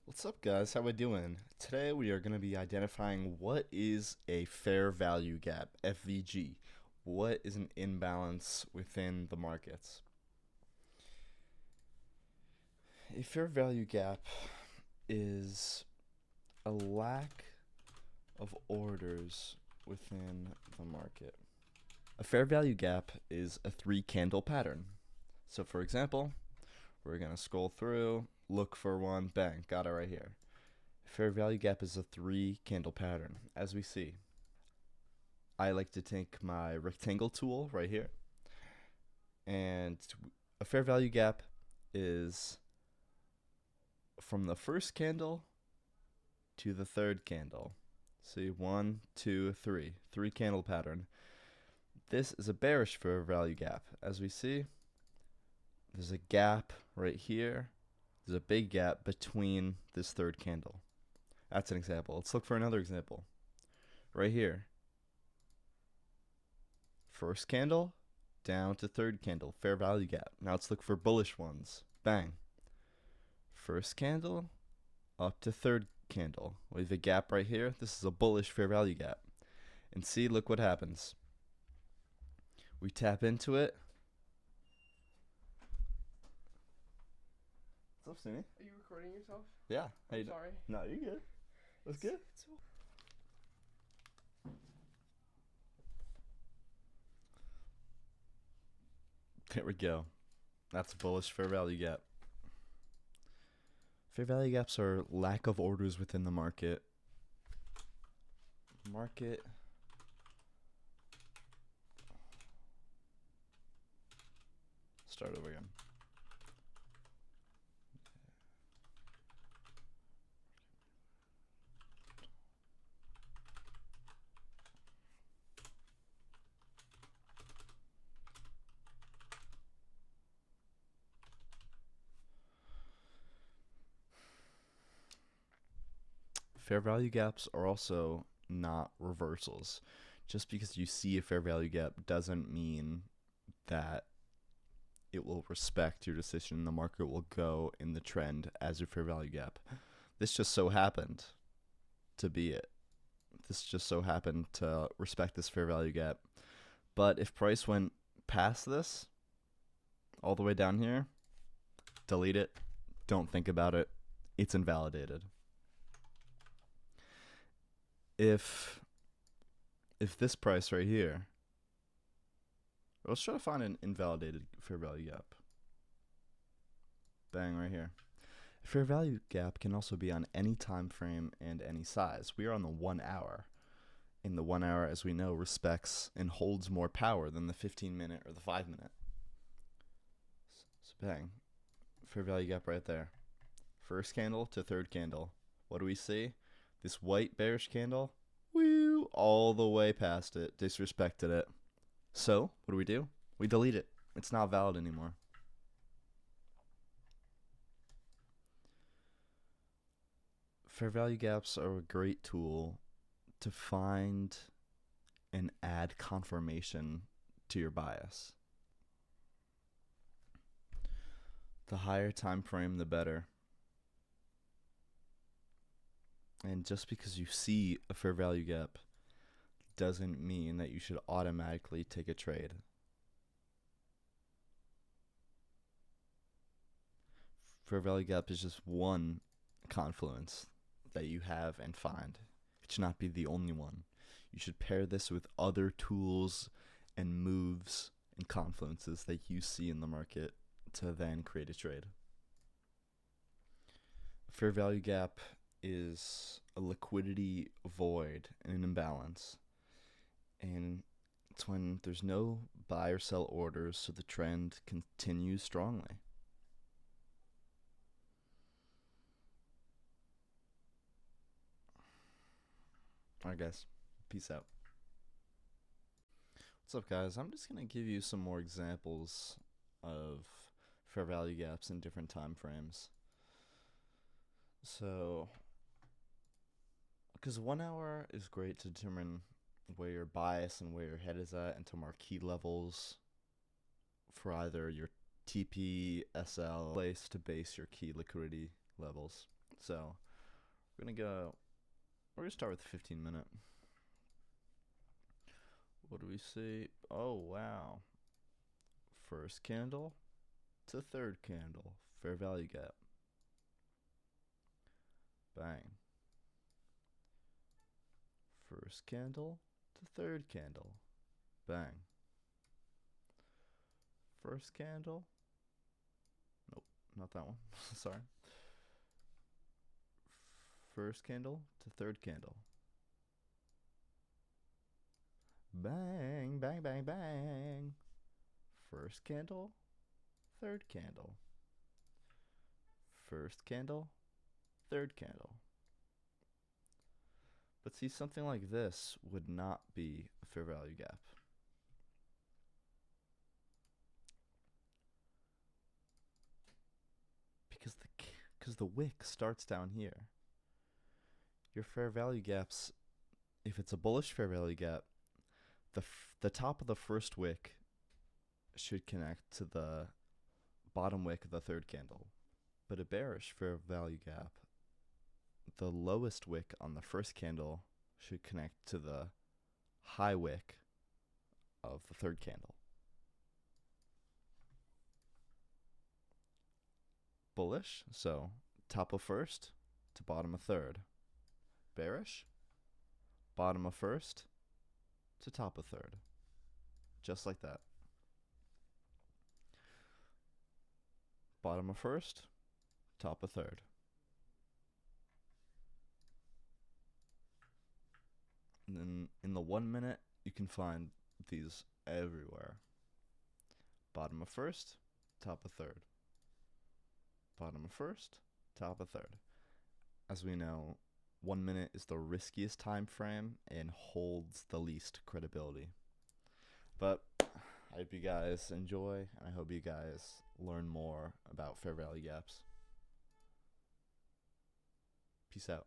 What's up, guys? How we doing? Today we are going to be identifying what is a fair value gap, FVG. What is an imbalance within the markets? A fair value gap is a lack of orders within the market. A fair value gap is a three candle pattern. So, for example, we're going to scroll through, look for one, bang, got it right here. Fair value gap is a three candle pattern. As we see, I like to take my rectangle tool right here, and a fair value gap is from the first candle to the third candle. See, one, two, three, three candle pattern. This is a bearish fair value gap. As we see, there's a gap right here. There's a big gap between this third candle. That's an example. Let's look for another example. Right here. First candle down to third candle, fair value gap. Now let's look for bullish ones. Bang. First candle up to third candle. We have a gap right here. This is a bullish fair value gap. And see, look what happens. We tap into it. What's up, Simi? Are you recording yourself? Yeah. How you I'm sorry. No, you're good. That's good. There we go. That's a bullish fair value gap. Fair value gaps are lack of orders within the market. Start over again. Fair value gaps are also not reversals. Just because you see a fair value gap doesn't mean that it will respect your decision. The market will go in the trend as your fair value gap. This just so happened to be it. This just so happened to respect this fair value gap. But if price went past this, all the way down here, delete it. Don't think about it. It's invalidated. If this price right here, let's try to find an invalidated fair value gap. Bang, right here. A fair value gap can also be on any time frame and any size. We are on the 1 hour. In the 1 hour, as we know, respects and holds more power than the 15-minute or the 5-minute. So bang, fair value gap right there. First candle to third candle. What do we see? This white bearish candle, woo, all the way past it, disrespected it. So, what do? We delete it. It's not valid anymore. Fair value gaps are a great tool to find and add confirmation to your bias. The higher time frame, the better. And just because you see a fair value gap doesn't mean that you should automatically take a trade. Fair value gap is just one confluence that you have and find. It should not be the only one. You should pair this with other tools and moves and confluences that you see in the market to then create a trade. Fair value gap is a liquidity void and an imbalance. And it's when there's no buy or sell orders, so the trend continues strongly. Alright, guys. Peace out. What's up, guys? I'm just going to give you some more examples of fair value gaps in different time frames. So, because 1 hour is great to determine where your bias and where your head is at, and to mark key levels for either your TP, SL, place to base your key liquidity levels. So we're gonna start with the 15-minute. What do we see? Oh wow. First candle to third candle. Fair value gap. Bang. First candle to third candle. Bang. First candle. Nope, not that one. Sorry. First candle to third candle. Bang, bang, bang, bang. First candle, third candle. First candle, third candle. But see, something like this would not be a fair value gap. Because the wick starts down here. Your fair value gaps, if it's a bullish fair value gap, the top of the first wick should connect to the bottom wick of the third candle. But a bearish fair value gap, the lowest wick on the first candle should connect to the high wick of the third candle. Bullish, so top of first to bottom of third. Bearish, bottom of first to top of third. Just like that. Bottom of first, top of third. And then in the 1 minute, you can find these everywhere. Bottom of first, top of third. Bottom of first, top of third. As we know, 1 minute is the riskiest time frame and holds the least credibility. But I hope you guys enjoy, and I hope you guys learn more about fair value gaps. Peace out.